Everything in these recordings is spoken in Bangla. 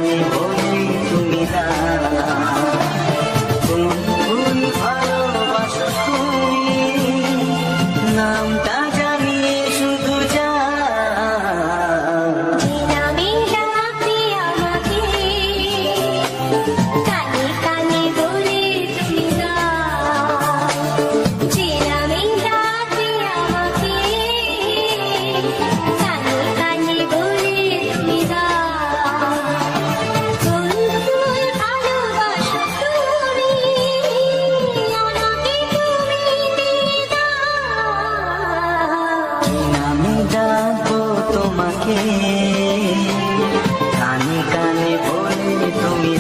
কানে বলে তুমি কোন ফুল ভালোবাসো তুমি, নামটা জানিয়ে শুধু যা। যে নামে ডাকবে আমাকে, কানে কানে বলে তুমি যে নামে ডাকবে আমাকে, কানে কানে বলে তুমি কোন ফুল ভালোবাসো তুমি, আমাকে তুমি নামে ডাকবো তোমাকে, কানে কানে বলে তুমি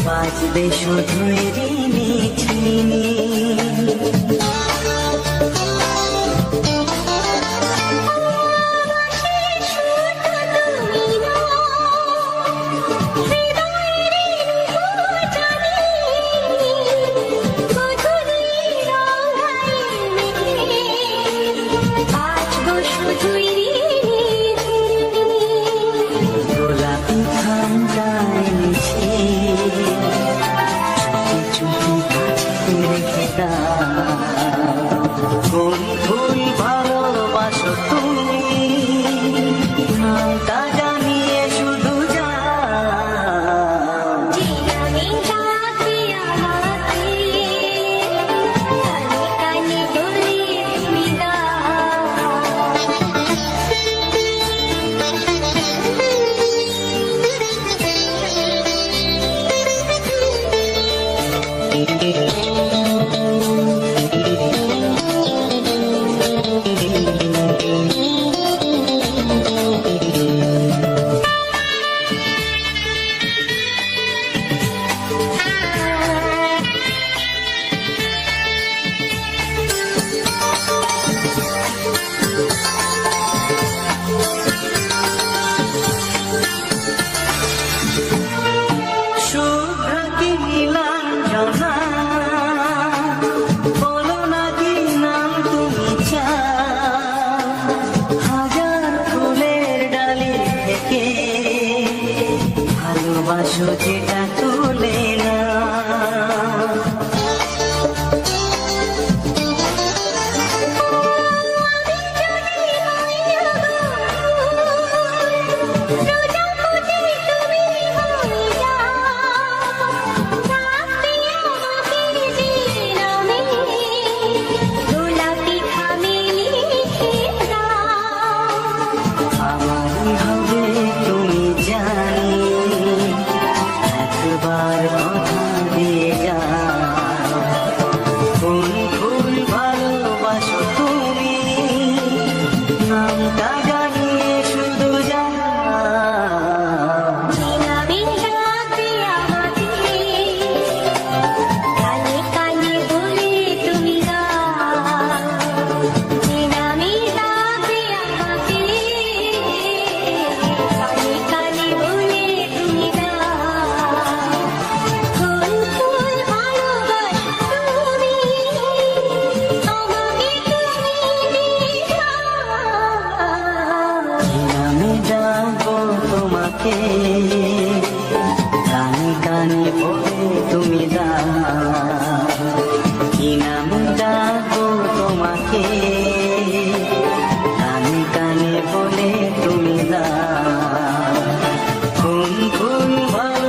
বাজবে শুধুই রিনি ঝিনি। গোলাপি ঠান্ডায় মিশে চুপি কাছে রেখে কোন ফুল ভালোবাসো তুমি, নামটা জানিয়ে শুধু যা। যে নামে ডাকবে আমাকে, কানে কানে বলে তুমি ভালোবাসো যেটা তুলে না। আমারই হবে তুমি জানি, একবার কথা দিয়ে যা। কোন ফুল ভালোবাসো তুমি, নামটা জানিয়ে শুধু যা। যে নামে ডাকবে আমাকে, কানে কানে বলে তুমি যে নামে ডাকবে আমাকে, কানে কানে বলে তুমি কোন ফুল ভালোবাসো তুমি, আমাকে তুমি নামে ডাকবো তোমাকে, কানে কানে বলে তুমি কি নামে ডাকবো তোমাকে, কানে কানে বলে তুমি কোন ফুল ভালো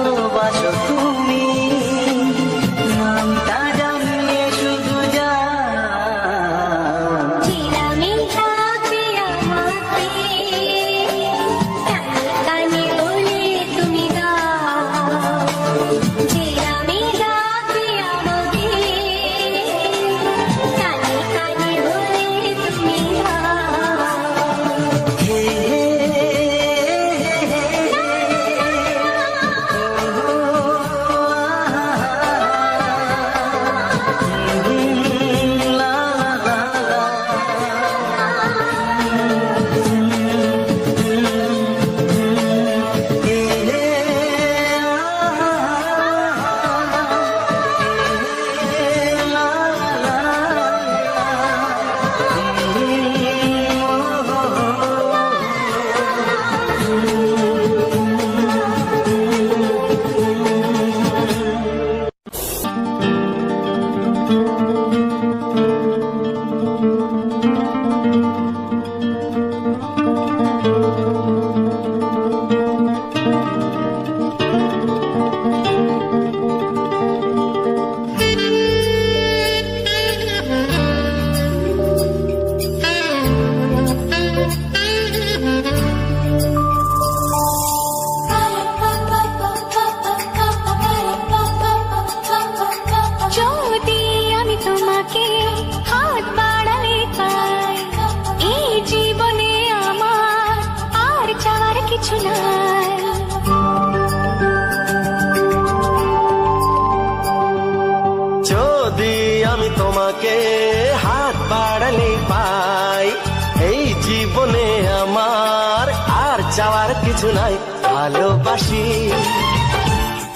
জীবনে আমার আর চাওয়ার কিছু নাই। ভালোবাসি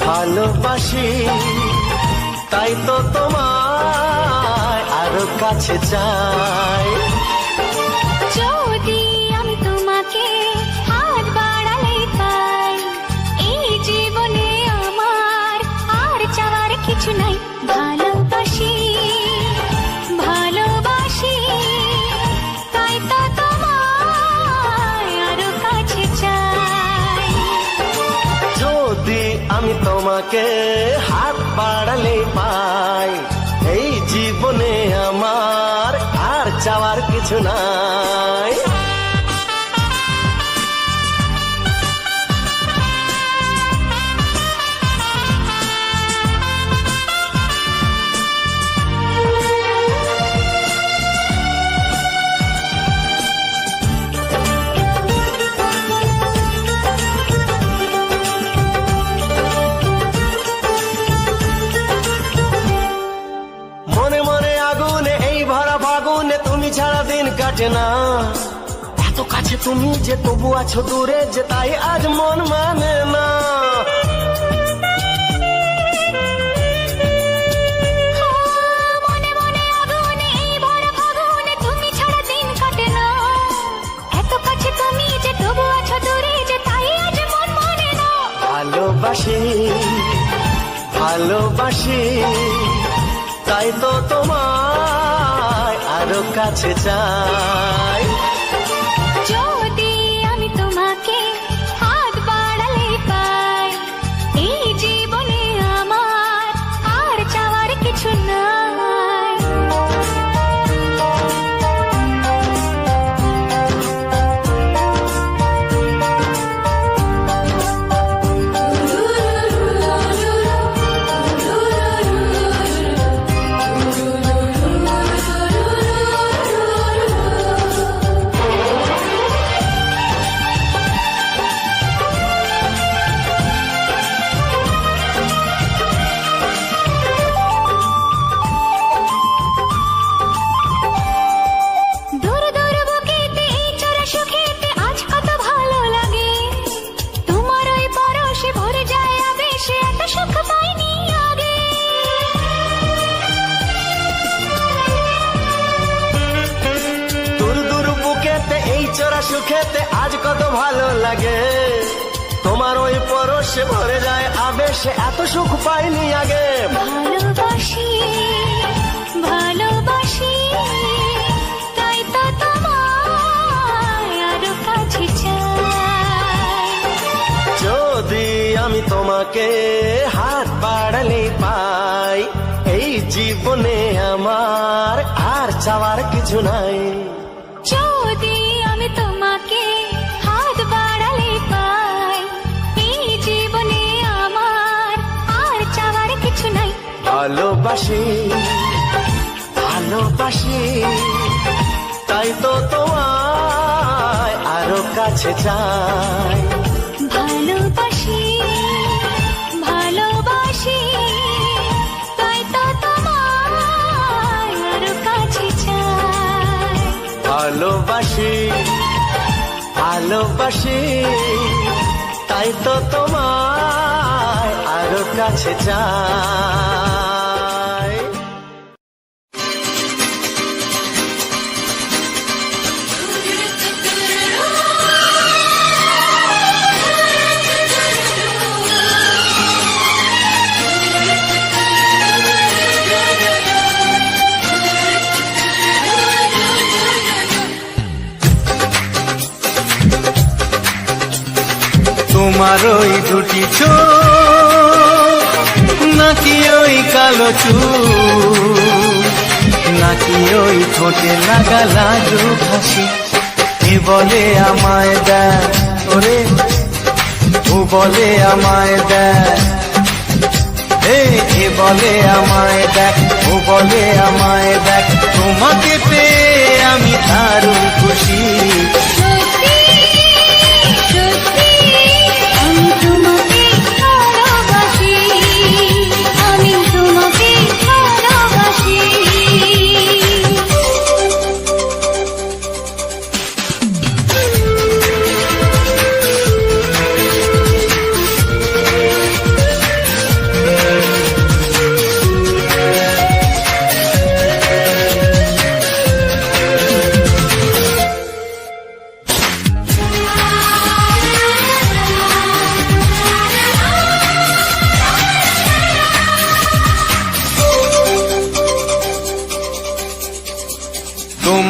ভালোবাসি তাই তো তোমায় আরো কাছে চাই। যদি আমি তোমাকে হাত বাড়ালে পাই, এই জীবনে আমার আর চাওয়ার কিছু নাই। ভালোবাসি ভালোবাসি তাই তো তোমায় আরো কাছে চাই। যদি আমি তোমাকে হাত বাড়ালে পাই, এই জীবনে আমার আর চাওয়ার কিছু নাই। মনে মনে আগুনে এই ভরা ফাগুনে তুমি ছাড়া দিন কাটে না। এত কাছে তুমি যে তবু আছো দূরে, যে তাই আজ মন মানে না। মনে মনে আগুনে এই ভরা ফাগুনে তুমি ছাড়া দিন কাটে না। এত কাছে তুমি যে তবু আছো দূরে, যে তাই আজ মন মানে না। ভালোবাসি ভালোবাসি তাই তো তোমায় আরো কাছে চাই। যদি আমি তোমাকে হাত বাড়ালে পাই, এই জীবনে আমার আর চাওয়ার কিছু নাই। দূর দূর বুকেতে এই চোরা সুখেতে আজ কত ভালো লাগে। তোমার ওই পরশে ভরে যায় আবেশে, এত সুখ পাইনি আগে। দূর দূর বুকেতে এই চোরা সুখেতে আজ কত ভালো লাগে। তোমার ওই পরশে ভরে যায় আবেশে, এত সুখ পাইনি আগে। ভালোবাসি ভালোবাসি তাই তো তোমায় আরো কাছে চাই। যদি আমি তোমাকে হাত বাড়ালে পাই, এই জীবনে আমার আর চাওয়ার কিছু নাই। যদি আমি তোমাকে হাত বাড়ালে পাই, এই জীবনে আমার আর চাওয়ার কিছু নাই। ভালোবাসি ভালোবাসি তাই তো তোমায় আরো কাছে চাই। ভালোবাসি ভালোবাসি তাই তো তোমায় আরো কাছে চাই। ভালোবাসি ভালোবাসি তাই তো তোমায় আরো কাছে চাই। তোমার ওই দুটি চোখ, নাকি ওই কালো চুল, নাকি ওই ঠোঁটে লাগা লাজুক হাসি, এ বলে আমায় দেয় ওরে, ও বলে আমায় দেয়, এ বলে আমায় দেখ, ও বলে আমায় দেখ, তোমাকে পেয়ে আমি দারুণ খুশি। সত্যি সত্যি আমি তোমাকে ভালোবাসি, আমি তোমাকে ভালোবাসি।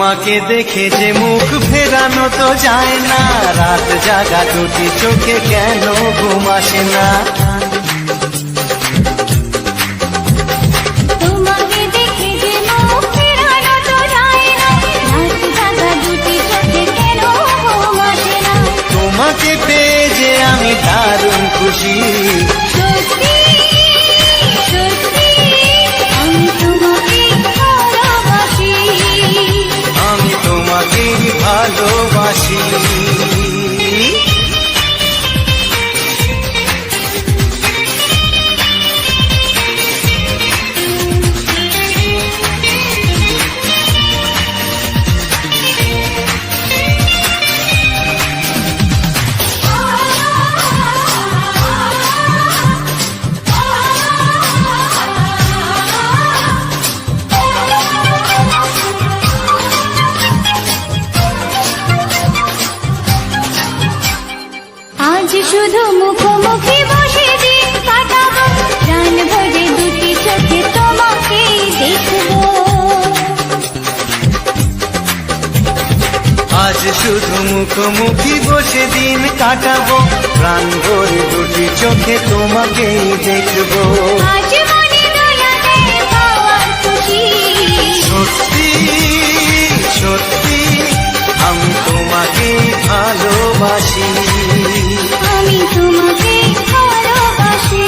তোমাকে দেখে যে মুখ ফেরানো তো যায় না, রাত জাগা দুটি চোখে কেন ঘুম আসে না। তোমাকে দেখে যে মুখ ফেরানো তো যায় না, রাত জাগা দুটি চোখে কেন ঘুম আসে না। তোমাকে পেয়ে যে আমি দারুণ খুশি, সত্যি সত্যি আমি তোমাকে ভালোবাসি, আমি তোমাকে ভালোবাসি। আজ শুধু মুখোমুখি বসে দিন কাটাবো, প্রাণ ভরে দুটি চোখে তোমাকে দেখবো। আজ শুধু মুখোমুখি বসে দিন কাটাবো, প্রাণ ভরে দুটি চোখে তোমাকেই দেখবো। আজ মনে দোলাতে পাওয়ার খুশি, সত্যি সত্যি আমি তোমাকে ভালোবাসি, আমি তোমাকে ভালোবাসি।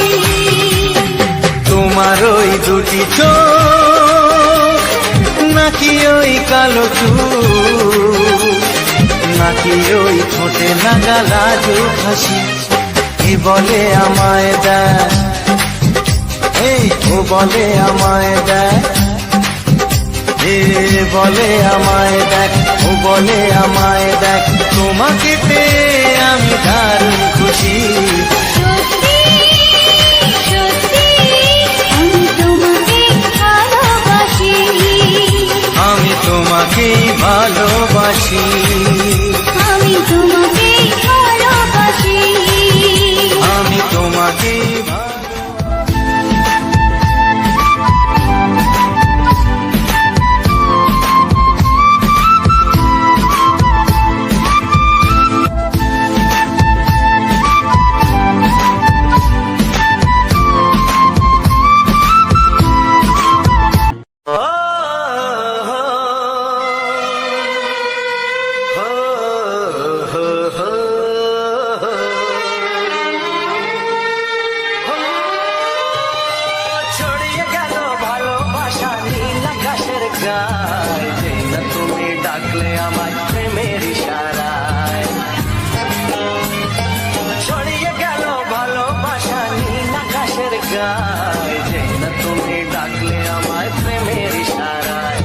তোমার ওই দুটি চোখ নাকি ওই কালো চুল, নাকি ওই ঠোঁটে লাগা লাজুক হাসি, কি বলে আমায় দেয়, এই ও বলে আমায় দেয়, এ বলে আমায় দেখ, ও বলে আমায় দেখ, তোমাকে পেয়ে আমি দারুণ খুশি। সত্যি সত্যি আমি তোমাকে ভালোবাসি, আমি তোমাকেই ভালোবাসি, আমি তোমাকে ভালোবাসি। আমি তোমাকেই ভালোবাসি। ছড়িয়ে গেল ভালোবাসা নীল আকাশের গায়ে, যে না তুমি ডাকলে আমার প্রেমের ইশারায়। ছড়িয়ে গেল ভালোবাসা নীল আকাশের গায়ে, যে না তুমি ডাকলে আমার প্রেমের ইশারায়।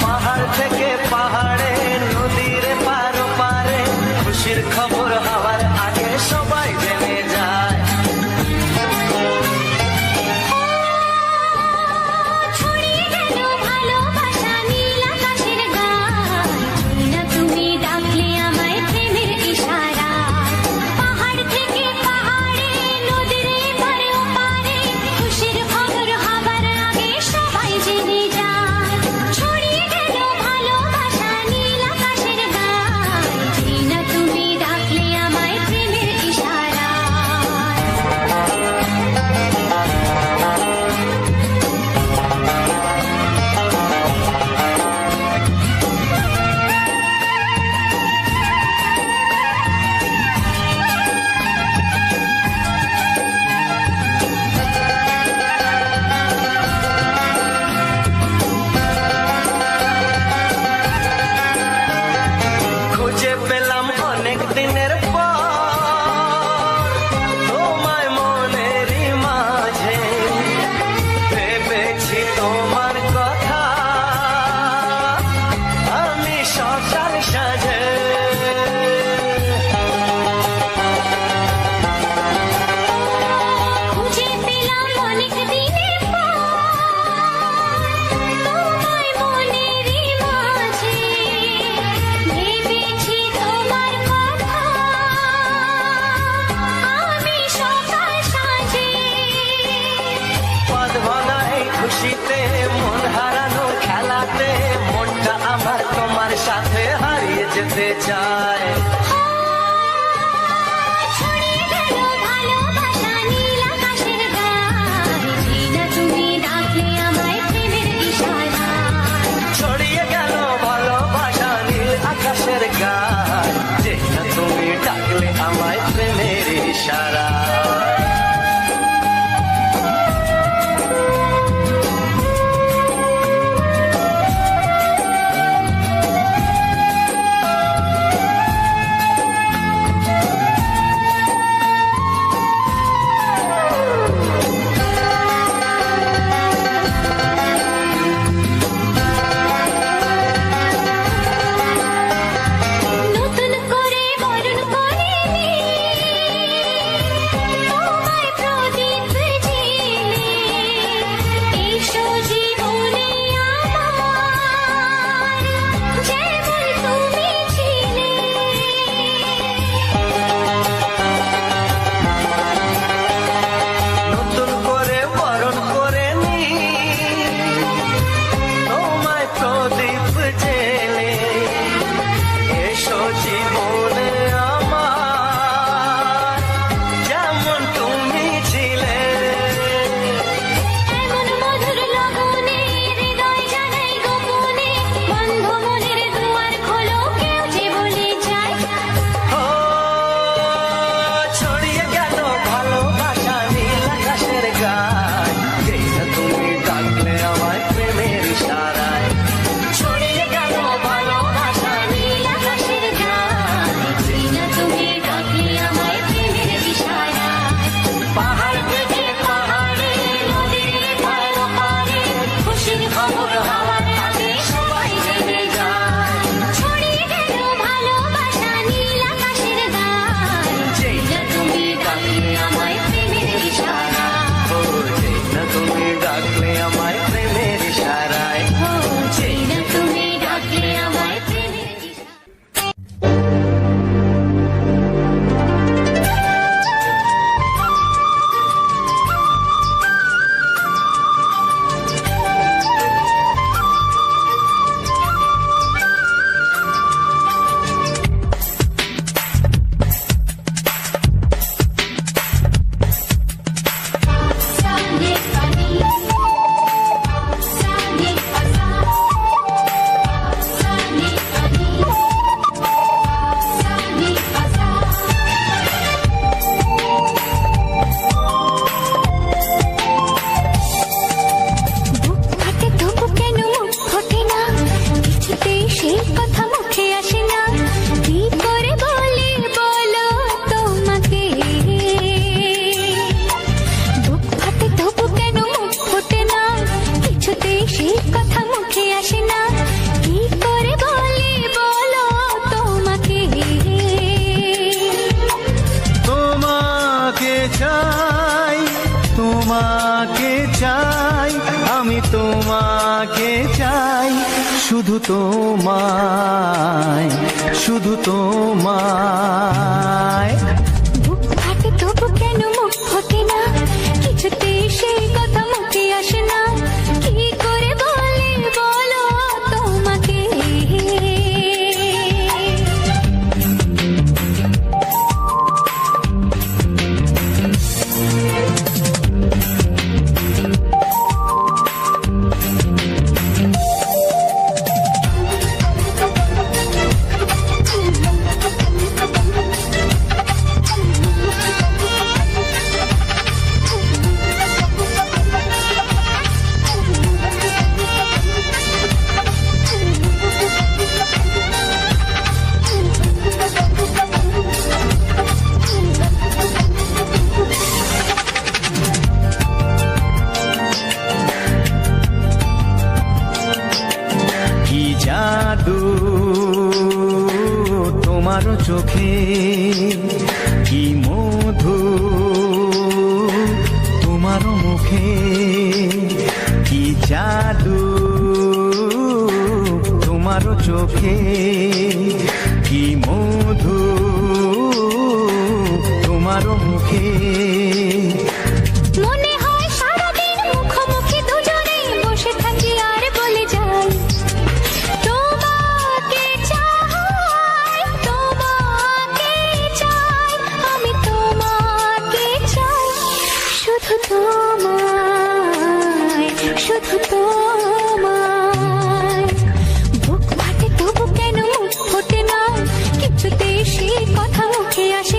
পাহাড় থেকে পাহাড়ে, নদীর পার পারে, খুশির খবর হওয়ার আগে সবাই জেনে যায়। ছড়িয়ে গেল ভালোবাসা নীল আকাশের গায়ে, না তুমি ডাকলে আমায় প্রেমের ইশারায়। পাহাড় থেকে পাহাড়ে, নদীর পারে ওপারে, খুশির খবর হবার আগে সবাই জেনে যায়। ছড়িয়ে গেল ভালোবাসা নীল আকাশের গায়ে, না তুমি ডাকলে আমায় প্রেমের ইশারায়। খুঁজে পেলাম অনেক দিনের পর তোমায় মনেরই মাঝে, ভেবেছি তোমার কথা আমি সকাল সাজে। খুঁজে পেলাম অনেক দিনের পর তোমায় মনেরই মাঝে, ভেবেছি তোমার কথা ডাকলে আমায় প্রেমের ইশারা। নতুন করে বরণ করে নে, তোমায় প্রদীপ জেলে, এসো জীবনে আমার, যেমন তুমি ছিলে। নতুন করে বরণ করে নি তোমায় প্রদীপ জেলে, এসো জীবনে আমার, যেমন তুমি ছিলে। এমন মধুর লগনে হৃদয় জানাই গোপনে, বন্ধ মনের দুয়ার খোলো, কেউ যে বলে যায়। ও ছড়িয়ে গেল ভালোবাসা নীল আকাশের গায়, যেই না তুমি ডাকলে আমায় প্রেমের ইশারায়। ছড়িয়ে গেল ভালোবাসা নীল আকাশের গায়, যেই না তুমি ডাকলে আমায় প্রেমের ইশারায়। পাহাড় থেকে পাহাড়ে নদীর পার পারে খুশির খবর হওয়ার আগে সবাই জেনে যায়। ছড়িয়ে গেল ভালোবাসা নীল আকাশের গায়, যেই না তুমি ডাকলে আমায় প্রেমের ইশারায়। ও যেই না তুমি ডাকলে আমায় প্রেমের ইশারায়। ও যেই না তুমি ডাকলে আমায় প্রেমের ইশারায়। Sunday funny, Sunday fasa, Sunday funny, Sunday fasa. বুক ফাটে তবু কেন মুখ ফোটে না, কিছুতেই সেই কথা মুখে আসে না, কি করে বলি বলো তোমাকে। বুক ফাটে তবু কেন মুখ ফোটে না, কিছুতেই সেই কথা মুখে আসে না, কি করে বলি বলো তোমাকে। তোমাকে চাই, তোমাকে চাই, আমি তোমাকে চাই, শুধু তোমায়, শুধু তোমায়। বুক ফাটে তবু কেন মুখ ফোটে না, কিছুতেই সেই কথা মুখে আসে না, কি করে বলি বলো তোমাকে। কি জাদু তোমার চোখে, কি মধু তোমার মুখে, কি জাদু তোমার চোখে, কি মধু তোমার মুখে। মনে হয় সারাদিন মুখোমুখি দুজনে বসে থাকি আর বলে যাই, তোমাকে চাই, তোমাকে চাই, আমি তোমাকে চাই, শুধু তোমায়, শুধু তোমায়। বুক ফাটে তবু কেন মুখ ফোটে না, কিছুতেই সেই কথা মুখে আসে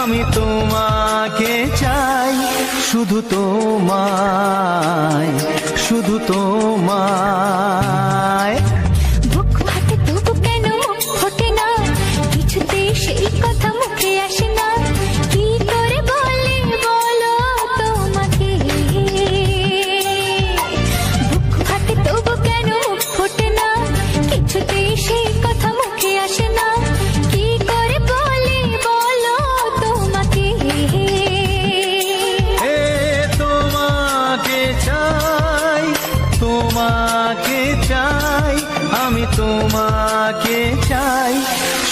আমি তোমাকে চাই, শুধু তোমায়, শুধু তোমায়। বুক ফাটে তবু কেন মুখ ফোটে না, কিছুতে সেই কথা মুখে আসে না, কি করে বলি বলো তোমাকে। বুক ফাটে তবু কেন মুখ ফোটে না, কিছুতে সেই কথা মুখে আসে না, কি করে বলি বলো তোমাকে। এ তোমাকে চাই, তোমাকে চাই, আমি তোমাকে চাই,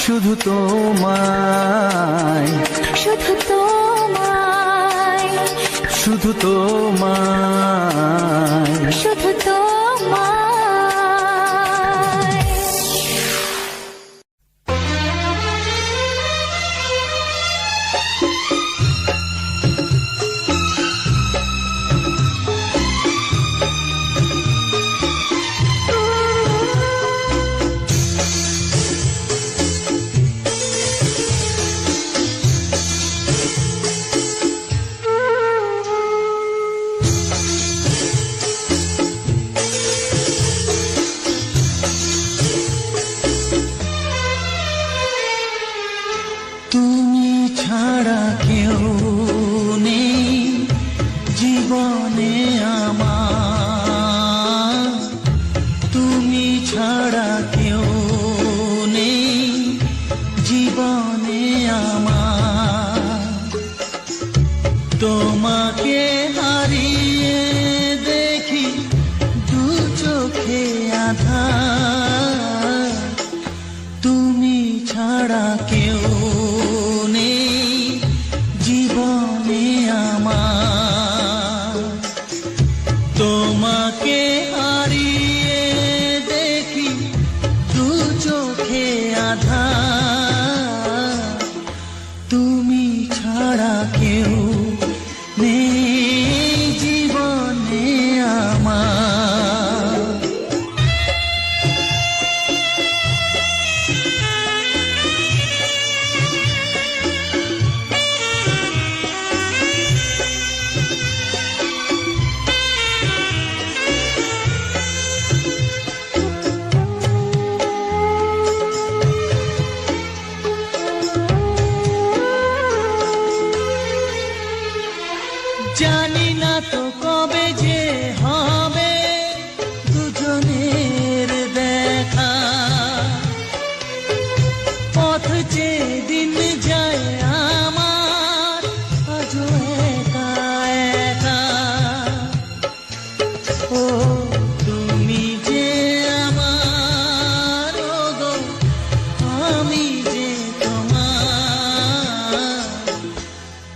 শুধু তোমায়, শুধু তোমায়, শুধু তোমায়। শুধু তোমায়। তুমি ছাড়া কেউ নেই জীবনে আমার, তুমি ছাড়া কেউ নেই জীবনে আমার। তোমাকে হারিয়ে দেখি দু চোখে আঁধার, তুমি ছাড়া কেউ নেই জীবনে আমার। তোমাকে হারিয়ে দেখি দু চোখে আঁধার, তুমি ছাড়া কেউ নেই জীবনে আমার। জানি না তো কবে যে হবে দুজনের দেখা, পথ চেয়ে দিন যায় আমার আজও একা একা। ও তুমি যে আমার, ও গো আমি যে তোমার,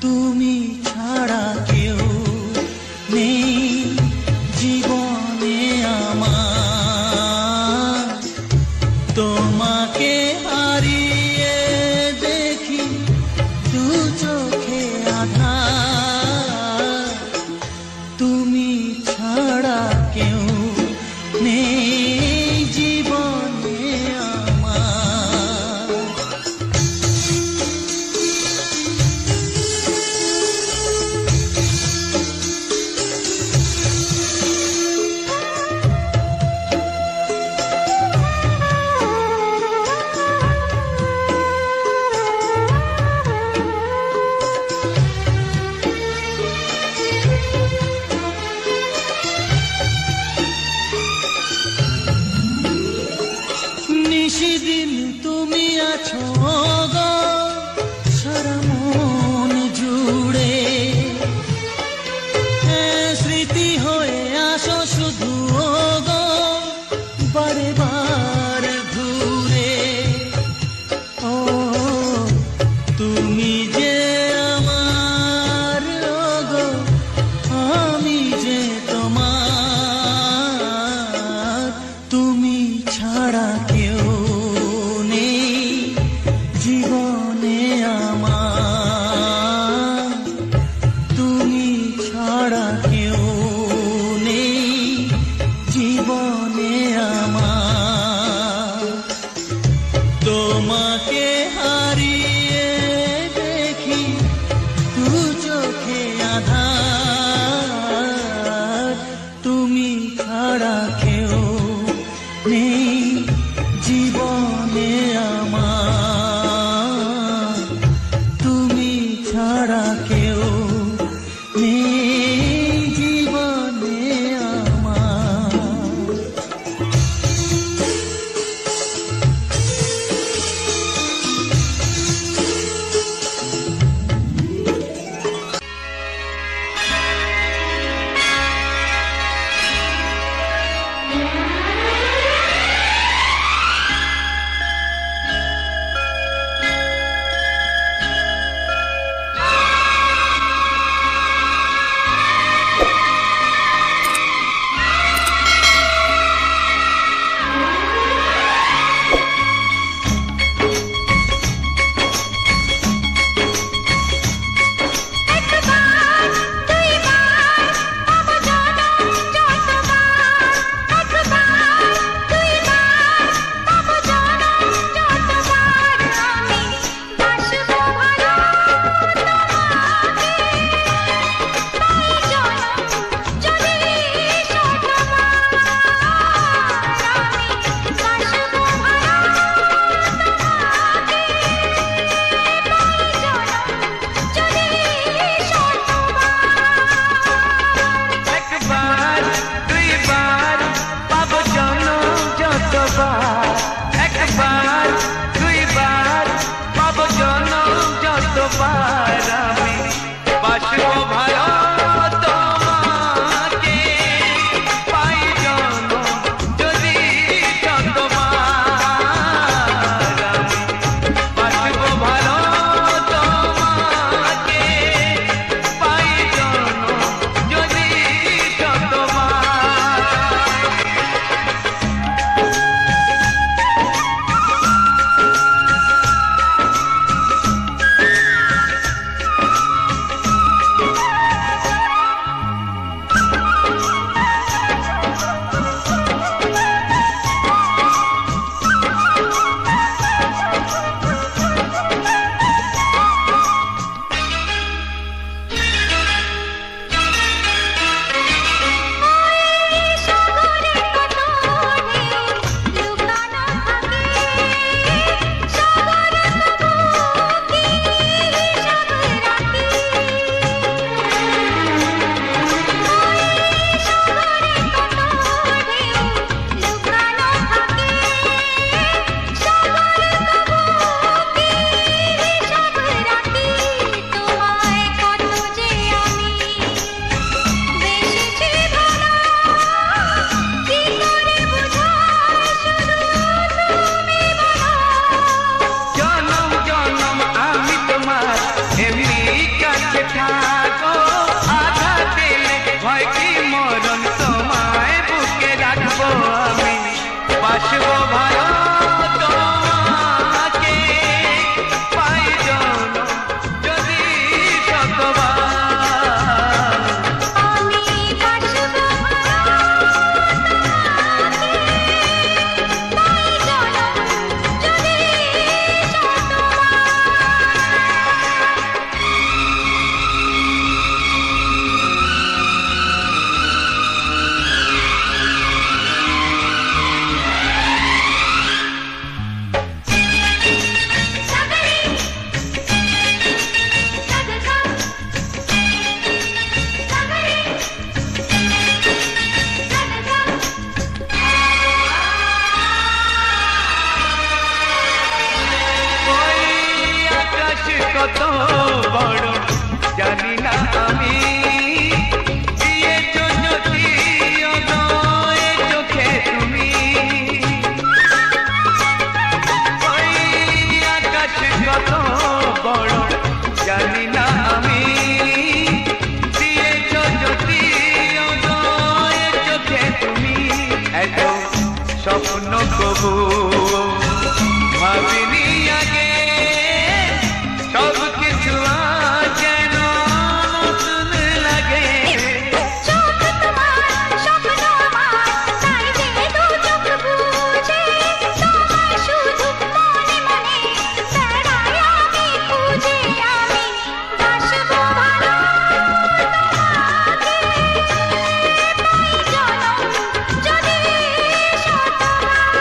তুমি ছাড়া কেউ নেই জীবনে আমার। তোমাকে হারিয়ে দেখি দু চোখে আঁধার, তুমি ছাড়া কেউ নেই জীবনে আমার। নিশিদিন তুমি আছো গো সারা মন জুড়ে, স্মৃতি হয়ে আসো শুধু গো বারে বার ঘুরে। ও তুমি যে আমার, ও গো আমি যে তোমার, তুমি ছাড়া কেউ নেই জীবনে আমার। তুমি ছাড়া কেউ নেই জীবনে আমার। তোমাকে হারিয়ে দেখি জীবনে আমার তুমি ছাড়া কেউ নেই জীবনে আমার। একবার দুইবার পাবো জনম যতবার, একবার দুইবার পাবো জনম যতবার, আমি বাসবো ভালো তোমাকে, পাই জনম যদি শতবার, আমি বাসবো ভালো তোমাকে, পাই জনম যদি শতবার। একবার দুইবার পাবো জনম যতবার, একবার দুইবার পাবো জনম যতবার, আমি বাসবো ভালো তোমাকে, পাই জনম যদি শতবার, আমি বাসবো ভালো তোমাকে, পাই জনম যদি শতবার। সাগরে কত ঢেউ লুকানো থাকে, সাগর তবু কি হিসাব রাখে, সাগরে কত ঢেউ লুকানো থাকে, সাগর তবু কি হিসাব রাখে, তোমায় কত যে আমি বেশি ভালো, কি করে বুঝাই শুধু তুমি বলো। জনম জনম আমি তোমার এমনি কাছে থাকো, আঘাত দিলে ভয় কি মরণ তোমায় বুকে রাখবো, আমি বাসবো ভালো তোমাকে, পাই জনম যদি শতবার, আমি বাসবো ভালো তোমাকে, পাই জনম যদি শতবার। সাগরে সাগর সাগরে ওই আকাশ কত বড় জানি না আমি, দিয়েছো জ্যোতি উদয় চোখে তুমি, ওই আকাশ কত বড় জানি না আমি, দিয়েছো জ্যোতি উদয় চোখে তুমি, এত স্বপ্ন কবু ভাবিনি আগে, সব কিছু আজ যেন নতুন লাগে। চোখ তোমার স্বপ্ন আমার, তাই যে দু চোখ বুঝে, তোমায় শুধু মনে মনে বেড়াই আমি খুঁজে, আমি বাসবো ভালো তোমাকে, পাই জনম যদি শতবার।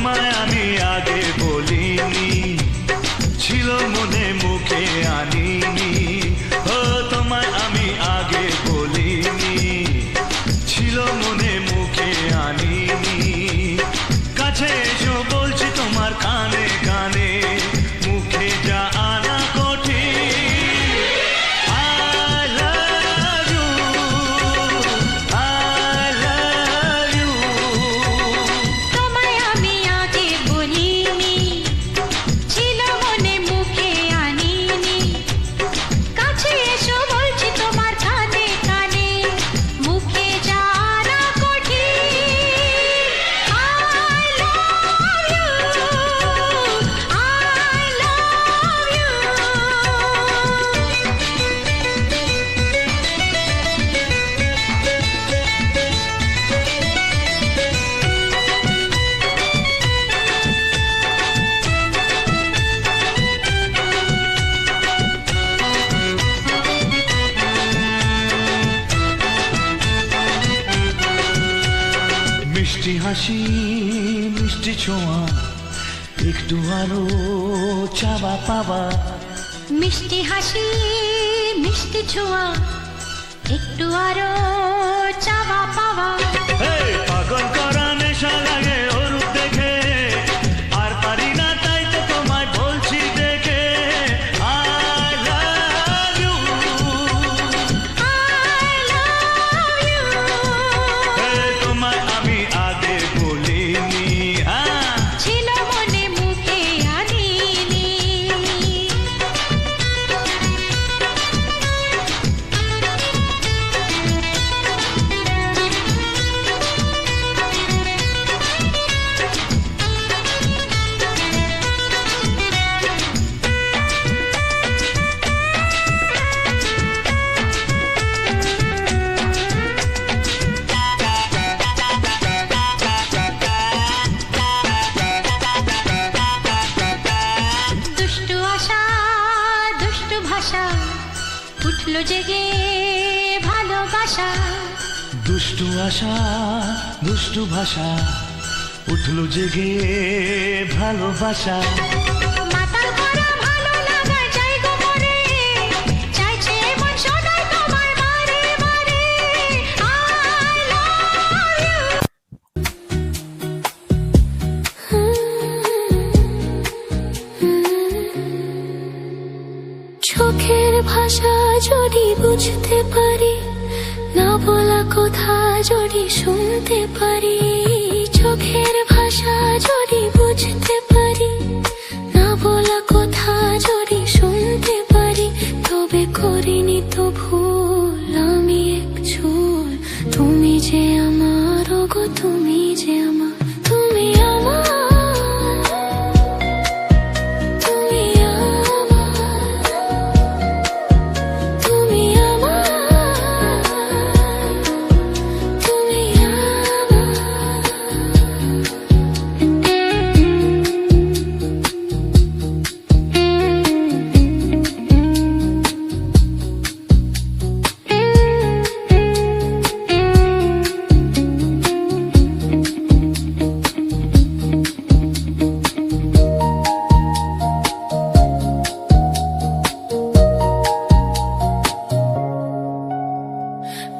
তোমায় আমি আগে বলিনি, ছিল মনে মুখে আনিনি। ও তোমায় আমি আগে বলিনি, ছিল মনে মুখে আনিনি। কাছে এসো বলছি তোমার কানে কানে, মুখে যা আনা কঠিন। I love you, I love you। তোমায় আমি আগে বলিনি, ছিল মনে মুখে আনিনি। কাছে এসো বলছি তোমার কানে কানে, মুখে জানা কঠিন। I love you, I love you। মিষ্টি হাসি মিষ্টি ছোঁয়া, একটু আরো চাওয়া পাওয়া। মিষ্টি হাসি মিষ্টি ছোঁয়া, একটু আরো চাওয়া পাওয়া। এই পাগল করা নেশা লাগে ওর রূপ দেখে, আর পারি না তাই তো তোমায় বলছি দেখে। I love you, I love you। এই তোমায় আমি আগে বলিনি। ছিল মনে মুখে আনিনি। দুষ্টু আশা দুষ্টু ভাষা, উঠলো জেগে ভালোবাসা। দুষ্টু আশা দুষ্টু ভাষা, উঠলো জেগে ভালোবাসা। মাতাল করা ভালো লাগা যায় গো মরে, চাইছে মন সদাই তোমায় বারে বারে। I love you। চোখের ভাষা যদি বুঝতে পারি, না বলা কথা যদি শুনতে পারি। চোখের ভাষা যদি বুঝতে পারি, না বলা কথা যদি শুনতে পারি, তবে করিনি তো ভুল আমি এক চুল। তুমি যে আমার, ওগো তুমি যে আমার, তুমি আমার, তুমি আমার, তুমি আমার, তুমি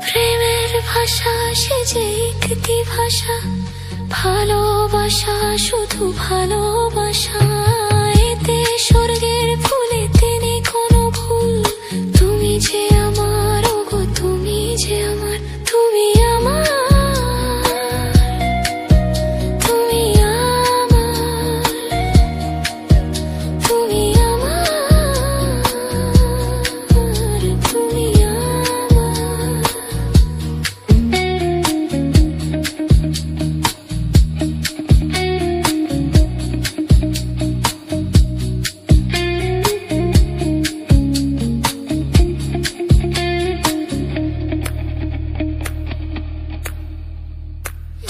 প্রেমের ভাষা সে যে একটি ভাষা, ভালোবাসা শুধু ভালোবাসা। এতে স্বর্গের ফুলেতে নেই কোনো ভুল। তুমি যে আমার, ওগো তুমি যে আমার, তুমি আমার, তুমি আমার, তুমি আমার, তুমি আমার।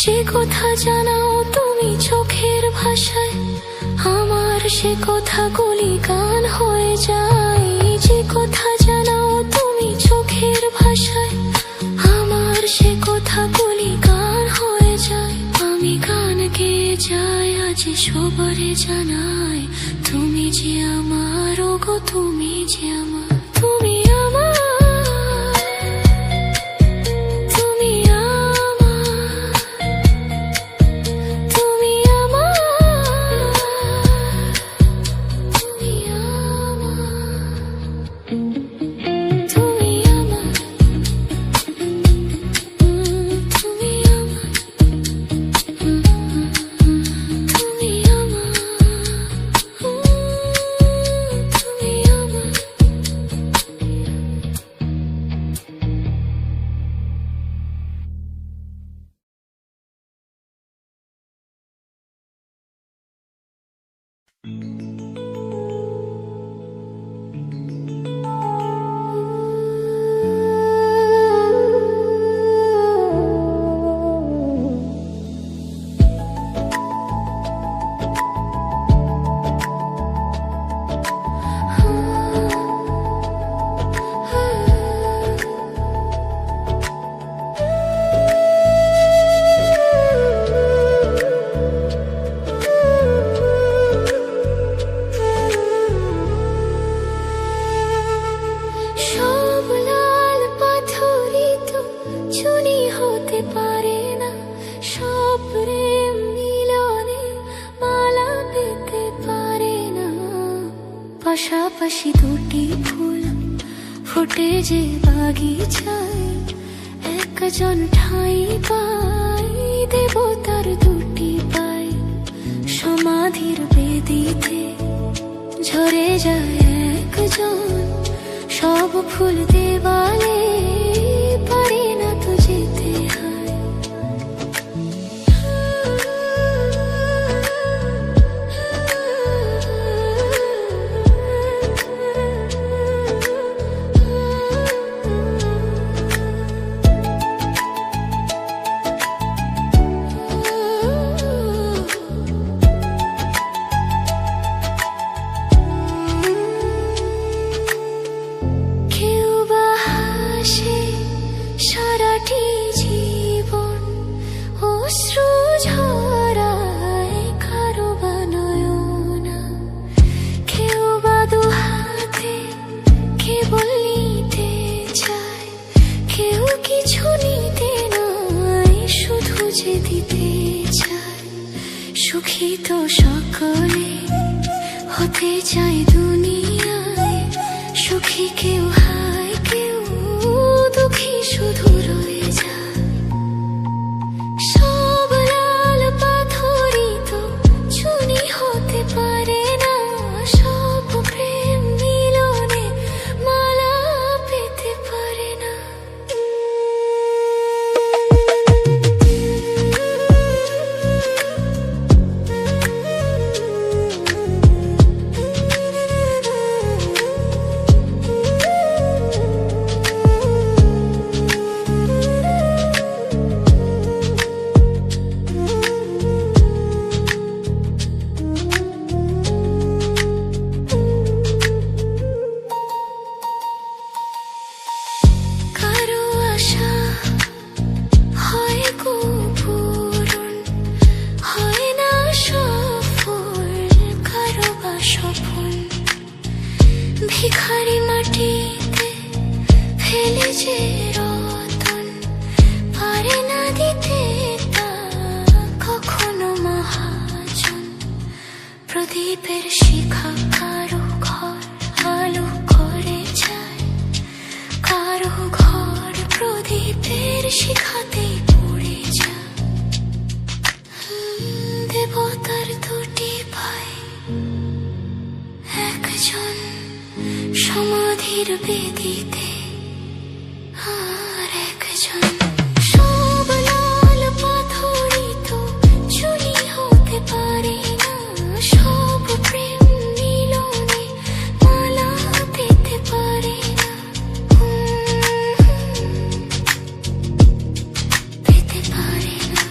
যে কথা জানাও তুমি চোখের ভাষায়, আমার সে কথাগুলি গান হয়ে যায়। যে কথা জানাও তুমি চোখের ভাষায়, আমার সে কথাগুলি গান হয়ে যায়। আমি গান গেয়ে যাই আজ যে সবারে জানাই তুমি যে আমার, ওগো তুমি যে আমার, তুমি আমার, তুমি আমার, তুমি আমার, তুমি আমার, তুমি আমার, তুমি আমার, তুমি আমার, তুমি আমার। সব লাল পাথরই তো চুনি হতে পারে না, সব প্রেম মিলনে মালা পেতে পারে না। পাশাপাশি দুটি ফুল ফুটে যে বাগিচায়, একজন ঠাঁই পাই দেবতার দুটি পাই। সমাধির বেদিতে ঝরে যায় একজন, সব ফুল দেওয়ালে পারে না তো যেতে হয়। কেউ বা হাসে সারাটি জীবন, অশ্রু ঝরায় কারো বা নয়না। কেউ বা দুহাতে কেবল নিতে চায়, কেউ কিছু নিতে নয় শুধু যে দিতে চায়। সুখী তো সকলে হতে চায় দুনিয়ায়, সুখী কেউ হায় কেউ দুঃখী শুধু রয়ে যায়। সব লাল পাথরই তো চুনি হতে পারে না, সব প্রেম মিলনে মালা পেতে পারে না। কারো আশা হয় গো পূরণ, হয় না সফল কারো বা সফল। ভিখারি মাটিতে ফেলে যে রতন, পারে না দিতে তা কখনো মহাজন। প্রদীপের শিখা কারো ঘর আলো করে যায়, কারো ঘর প্রদীপের শিখাতেই পড়ে যায়। দেবতার দুটি ভাই, একজন সমাধির বেদিতে, আর একজন। সব লাল পাথরই তো চুনি হতে পারে না, সব প্রেম মিলনে মালা পেতে পারে না। পেতে পারে না,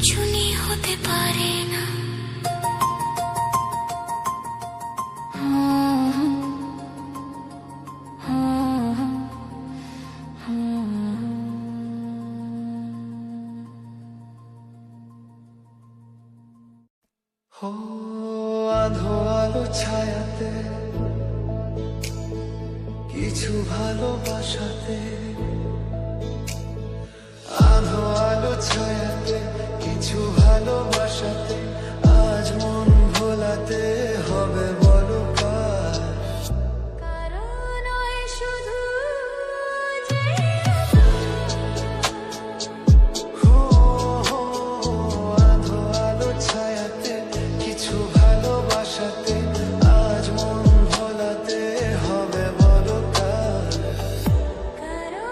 চুনি হতে পারে না। আধো আলো ছায়াতে কিছু ভালোবাসাতে, আধো আলো ছায়াতে কিছু ভালোবাসাতে, আজ মন ভোলাতে হবে বলো কার? কারণ ওই শুধু যে হো, হো, আধো আলো ছায়াতে কিছু ভালোবাসাতে, আজ মন ভোলাতে হবে বলো কার? কারণ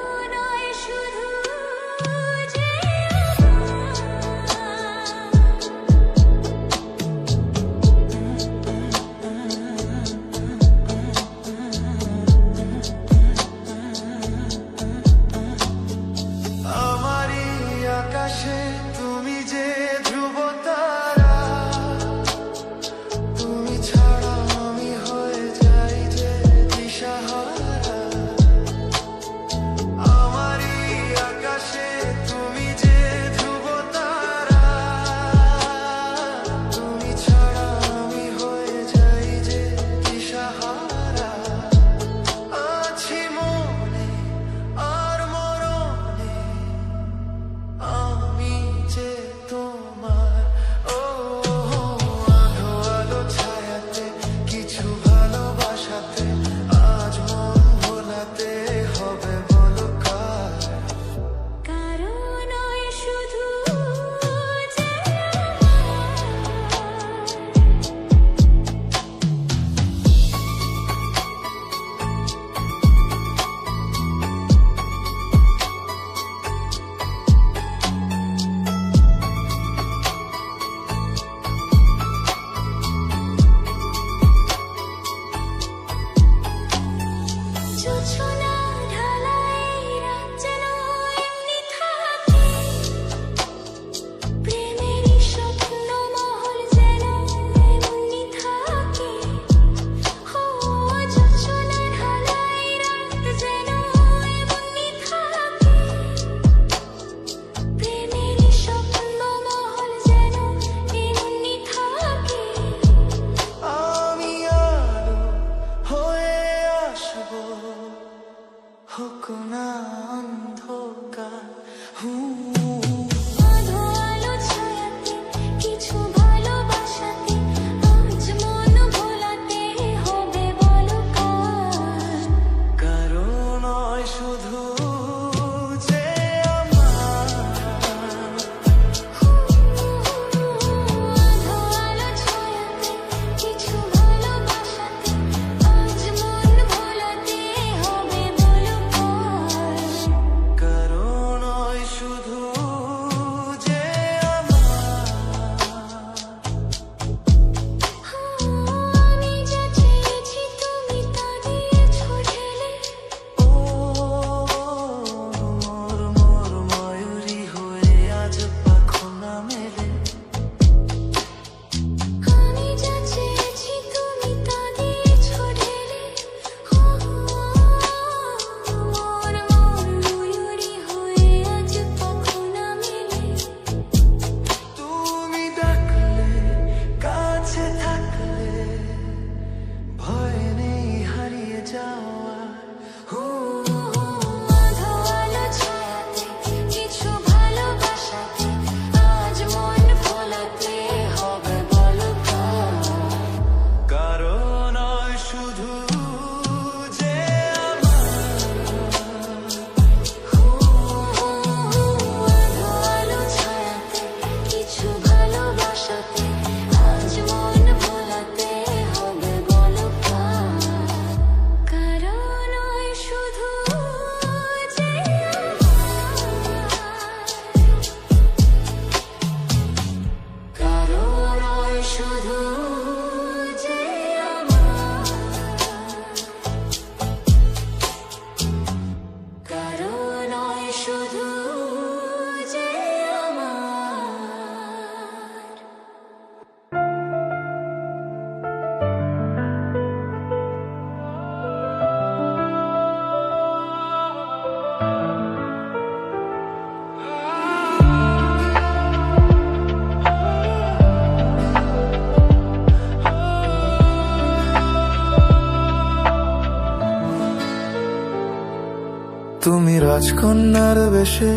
তুমি রাজকন্যার বেশে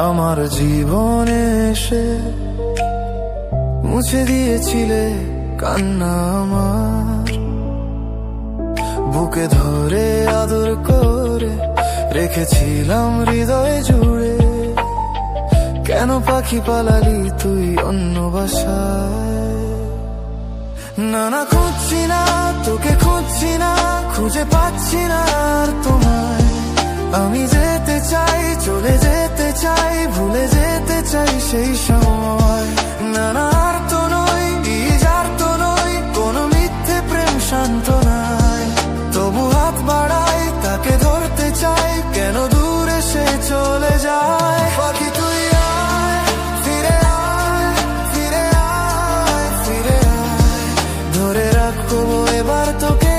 আমার জীবনে এসে মুছে দিয়েছিলে কান্না আমার, বুকে ধরে আদর করে রেখেছিলাম হৃদয়ে জুড়ে। কেন পাখি পালালি তুই অন্য বাসায়? না না খুঁজছি না তোকে, খুঁজছি না, খুঁজে পাচ্ছি না আর তোমায়। আমি যেতে চাই, চলে যেতে চাই, ভুলে যেতে চাই সেই সময়। না না আর তো নই, আর তো নই, কোনো মিথ্যে প্রেম শান্ত নাই। তবু হাত বাড়াই, তাকে ধরতে চাই, কেন দূরে সে চলে যায়। পাখি তুই আয়, ফিরে আয়, ফিরে আয়, ফিরে আয়, ধরে রাখবো এবার তোকে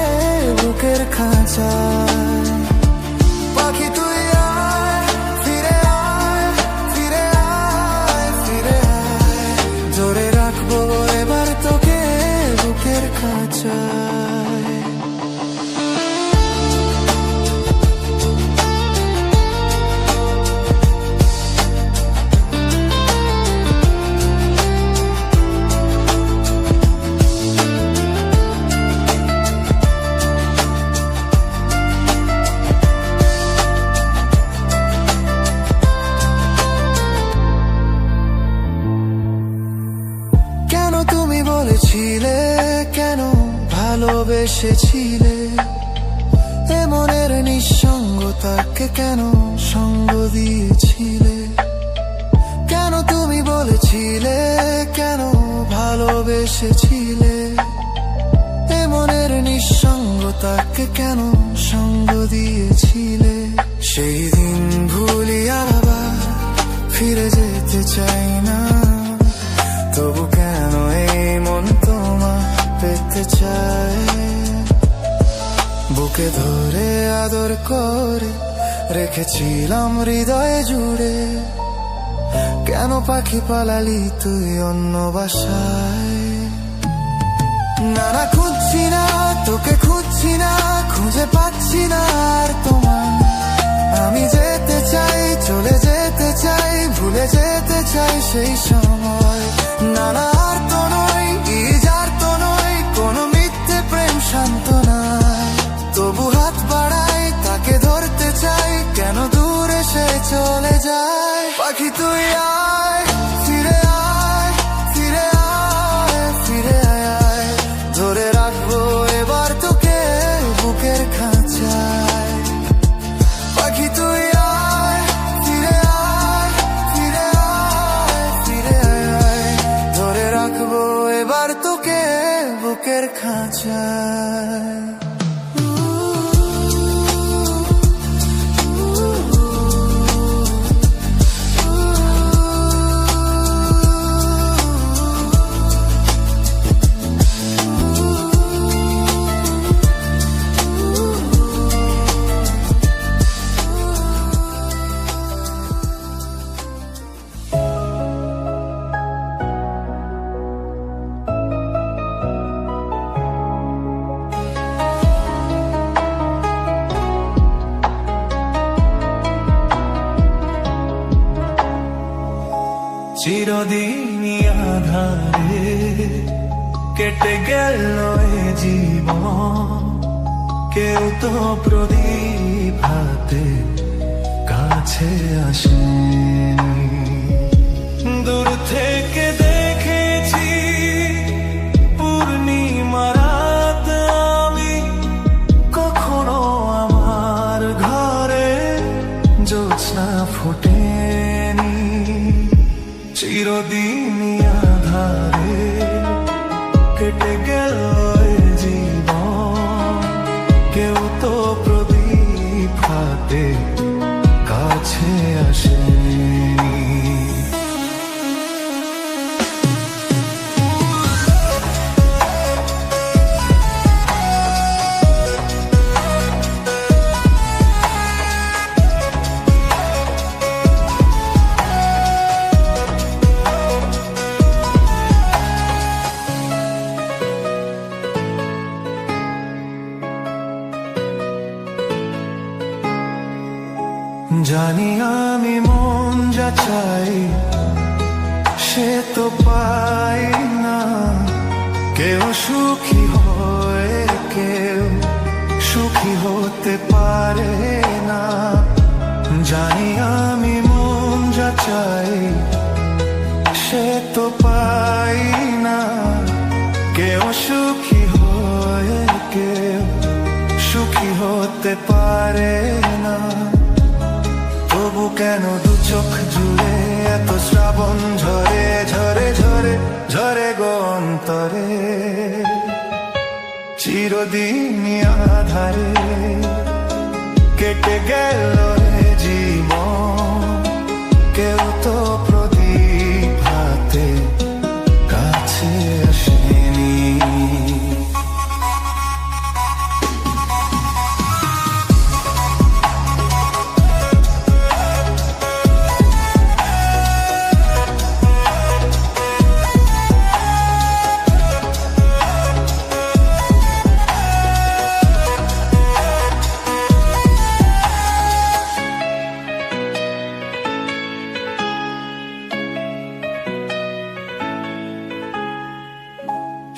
বুকের খাঁচায়। পাখি তুই আয়, ফিরে আয়, ফিরে আয়, ফিরে আয়, ধরে রাখবো এবার তোকে বুকের খাঁচায়। কেন তুমি বলেছিলে, কেন ভালোবেসেছিলে, এ মনের নিঃসঙ্গতাকে কেন সঙ্গ দিয়েছিলে? কেন তুমি বলেছিলে, কেন ভালোবেসেছিলে, এ মনের নিঃসঙ্গতাকে কেন সঙ্গ দিয়েছিলে? সেই দিন ভুলি আবার ফিরে যেতে চাই না, তবু কেন এই মন তোমায় পেতে চায়? বুকে ধরে আদর করে রেখেছিলাম হৃদয়ে জুড়ে। কেন পাখি পালালি তুই অন্য বাসায়? না না খুঁজছি না তোকে, খুঁজছি না, খুঁজে পাচ্ছি না আর তোমায়। আমি যেতে চাই, চলে যেতে চাই, ভুলে যেতে চাই সেই সময়। না না আর তো নই, আর তো নই, কোনো মিথ্যে প্রেম শান্ত নাই। তবু হাত বাড়াই, তাকে ধরতে চাই, কেন দূরে সে চলে যায়। পাখি তুই আয়, ফিরে আয়, ফিরে আয়, ফিরে আয়, ধরে রাখবো এবার তোকে বুকের খাঁচায়। পাখি তুই আয়, ফিরে আয়, ফিরে আয়, ফিরে আয়, ধরে রাখবো এবার তোকে বুকের খাঁচায়। চিরদিনই আধারে কেটে গেল এ জীবন, কেউ তো প্রদীপ হাতে কাছে আসেনি। দূর থেকে দেখেছি পূর্ণিমা রাত আমি, কখনো আমার ঘরে জ্যোৎস্না ফোটেনি। চিরদিনই আধারে কেটে গেল এ জীবন, কেউ তো প্রদীপ হাতে কাছে আসেনি। আমি মন যা চাই সে তো পাই না, কেউ সুখী হয় কেউ সুখী হতে পারে না। জানি আমি মন যা চাই সে তো পাই না, কেউ সুখী হয় কেউ সুখী হতে পারে না। তবু কেন দু চোখ জুড়ে এত শ্রাবণ ঝরে ঝরে ঝরে ঝরে গো অন্তরে, চিরদিন আধারে কেটে গেল এ জীবন, কেউ তো প্রদীপ হাতে কাছে আসেনি।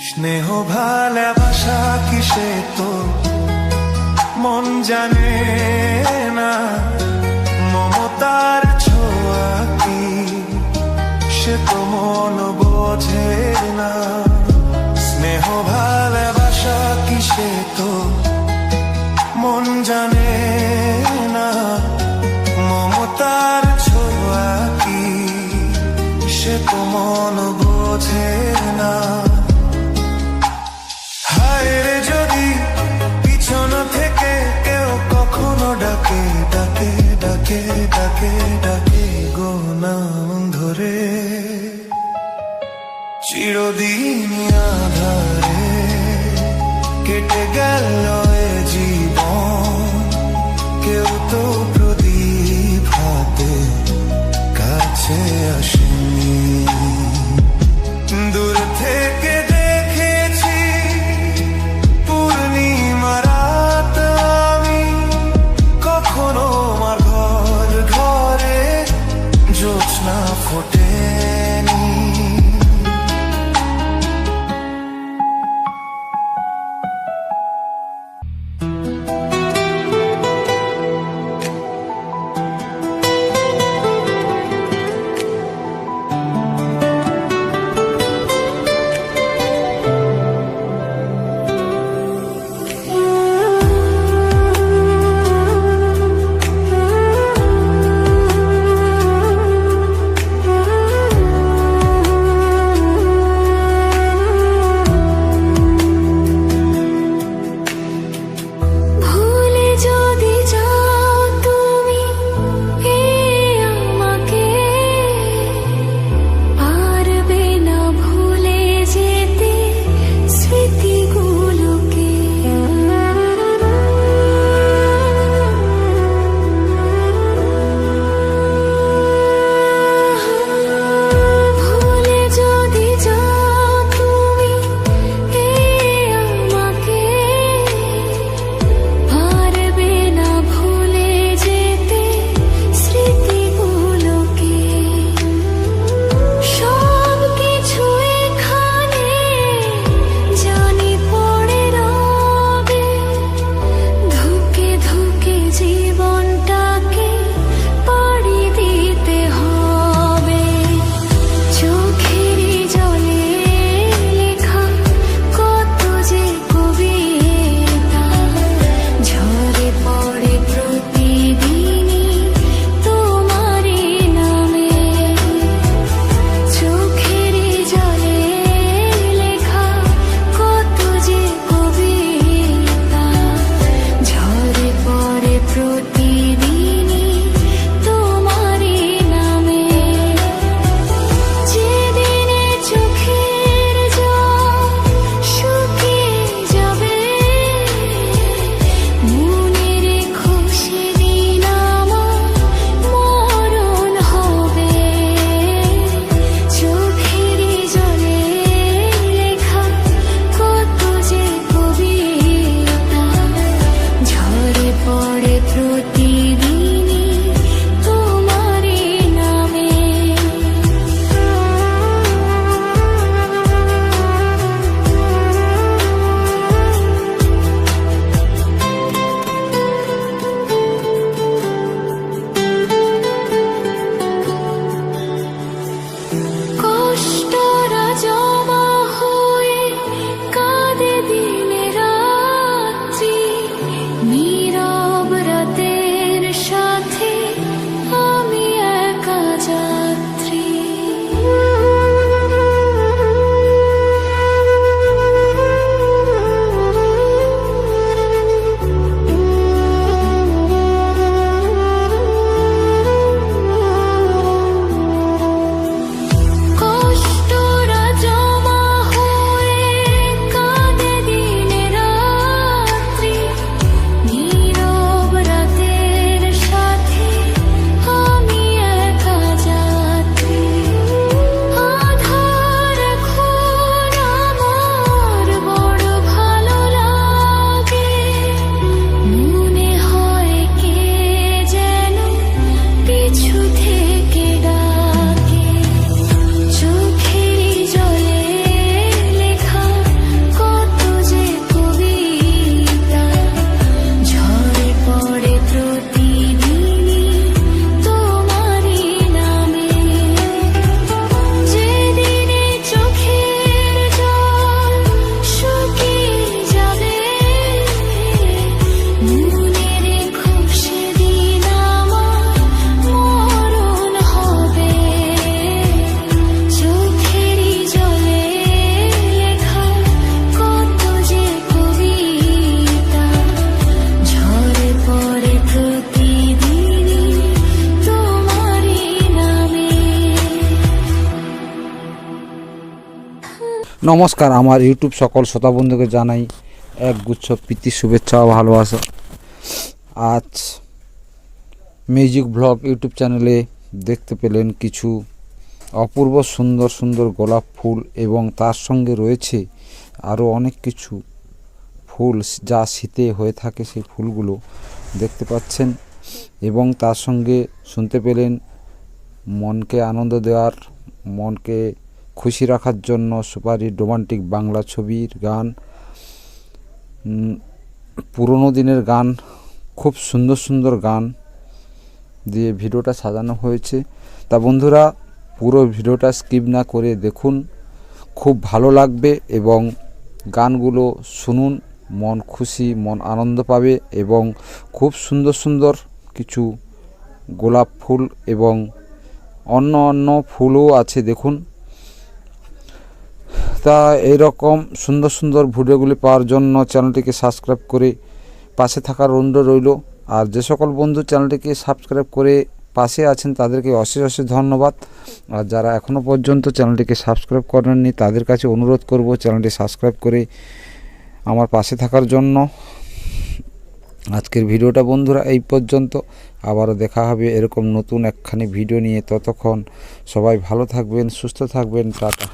স্নেহ ভালোবাসা কিসে তো মন জানে না, মমতার ছোঁয়া কি সে তো মন বোঝে না। স্নেহ ভালোবাসা কিসে তো মন জানে না, মমতার ছোঁয়া কি সে তো মন বোঝে না। হায়রে যদি পিছন থেকে কেউ কখনো ডাকে ডাকে ডাকে ডাকে ডাকে গো নাম ধরে, চিরদিন আধারে কেটে গেল এ জীবন, কেউ তো প্রদীপ হাতে কাছে আসেনি। দূর থেকে দেখেছি পূর্ণিমা রাত আমি, কখনো আমার ঘর ঘরে জ্যোৎস্না ফোটেনি। নমস্কার, আমার ইউটিউব সকল শ্রোতা বন্ধুকে জানাই একগুচ্ছ প্রীতি শুভেচ্ছা ও ভালোবাসা। আজ মিউজিক ব্লগ ইউটিউব চ্যানেলে দেখতে পেলেন কিছু অপূর্ব সুন্দর সুন্দর গোলাপ ফুল এবং তার সঙ্গে রয়েছে আরও অনেক কিছু ফুল যা শীতে হয়ে থাকে, সেই ফুলগুলো দেখতে পাচ্ছেন। এবং তার সঙ্গে শুনতে পেলেন মনকে আনন্দ দেওয়ার, মনকে খুশি রাখার জন্য সুপারহিট রোমান্টিক বাংলা ছবির গান, পুরনো দিনের গান, খুব সুন্দর সুন্দর গান দিয়ে ভিডিওটা সাজানো হয়েছে। তা বন্ধুরা, পুরো ভিডিওটা স্কিপ না করে দেখুন, খুব ভালো লাগবে এবং গানগুলো শুনুন, মন খুশি, মন আনন্দ পাবে। এবং খুব সুন্দর সুন্দর কিছু গোলাপ ফুল এবং অন্য অন্য ফুলও আছে দেখুন। তা এইরকম সুন্দর সুন্দর ভিডিওগুলি পাওয়ার জন্য চ্যানেলটিকে সাবস্ক্রাইব করে পাশে থাকার অনুরোধ রইল। আর যে সকল বন্ধু চ্যানেলটিকে সাবস্ক্রাইব করে পাশে আছেন তাদেরকে অশেষ অশেষ ধন্যবাদ। আর যারা এখনও পর্যন্ত চ্যানেলটিকে সাবস্ক্রাইব করেননি তাদের কাছে অনুরোধ করব চ্যানেলটি সাবস্ক্রাইব করে আমার পাশে থাকার জন্য। আজকের ভিডিওটা বন্ধুরা এই পর্যন্ত, আবারও দেখা হবে এরকম নতুন একখানি ভিডিও নিয়ে। ততক্ষণ সবাই ভালো থাকবেন, সুস্থ থাকবেন, টাটা।